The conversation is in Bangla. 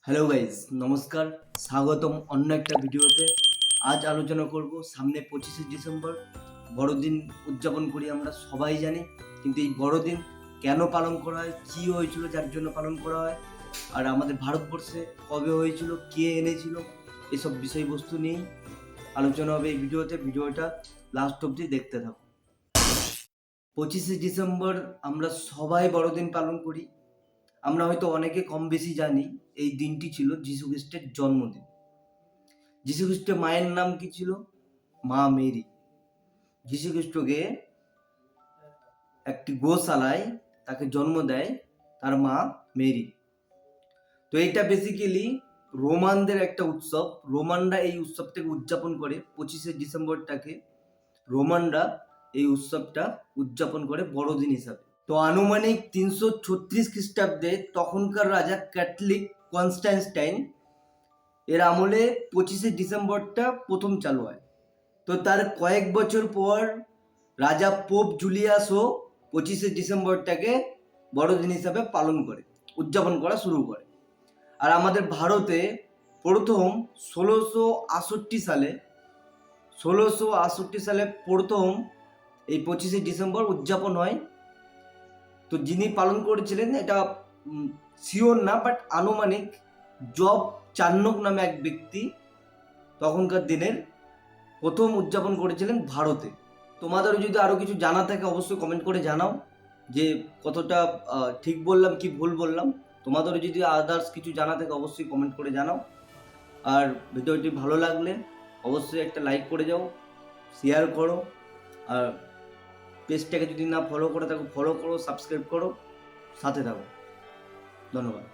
হ্যালো গাইজ, নমস্কার, স্বাগতম অন্য একটা ভিডিওতে। আজ আলোচনা করব সামনে 25শে ডিসেম্বর বড়দিন উদযাপন করি আমরা সবাই জানি, কিন্তু এই বড়দিন কেন পালন করা হয়, কী হয়েছিল যার জন্য পালন করা হয়, আর আমাদের ভারতবর্ষে কবে হয়েছিল, কে এনেছিল, এসব বিষয়বস্তু নিয়েই আলোচনা হবে এই ভিডিওতে। ভিডিওটা লাস্ট অবধি দেখতে থাকো। 25শে ডিসেম্বর আমরা সবাই বড়দিন পালন করি। আমরা হয়তো অনেকে কম বেশি জানি এই দিনটি ছিল যীশু খ্রিস্টের জন্মদিন। যীশু খ্রিস্টের মায়ের নাম কি ছিল? মা মেরি। যীশু খ্রিস্টকে একটি গোশালায় তাকে জন্ম দেয় তার মা মেরি। তো এটা বেসিক্যালি রোমানদের একটা উৎসব। রোমানরা এই উৎসবটাকে উদযাপন করে 25শে ডিসেম্বরটাকে। রোমানরা এই উৎসবটা উদযাপন করে বড়দিন হিসাবে। তো আনুমানিক 336 খ্রিস্টাব্দে তখনকার রাজা ক্যাথলিক কনস্ট্যান্টাইন এর আমলে 25শে ডিসেম্বরটা প্রথম চালু হয়। তো তার কয়েক বছর পর রাজা পোপ জুলিয়াসও 25শে ডিসেম্বরটাকে বড়দিন হিসাবে পালন করে, উদযাপন করা শুরু করে। আর আমাদের ভারতে প্রথম 1668 সালে প্রথম এই 25শে ডিসেম্বর উদযাপন হয়। তো যিনি পালন করেছিলেন এটা শিওর না, বাট আনুমানিক জব চার্নক নামে এক ব্যক্তি তখনকার দিনের প্রথম উদযাপন করেছিলেন ভারতে। তোমাদের যদি আরও কিছু জানা থাকে অবশ্যই কমেন্ট করে জানাও যে কতটা ঠিক বললাম কি ভুল বললাম। তোমাদেরও যদি আদার্স কিছু জানা থাকে অবশ্যই কমেন্ট করে জানাও। আর ভিডিওটি ভালো লাগলে অবশ্যই একটা লাইক করে যাও, শেয়ার করো, আর পেজটাকে যদি না ফলো করে থাকো ফলো করো, সাবস্ক্রাইব করো, সাথে থাকো। ধন্যবাদ।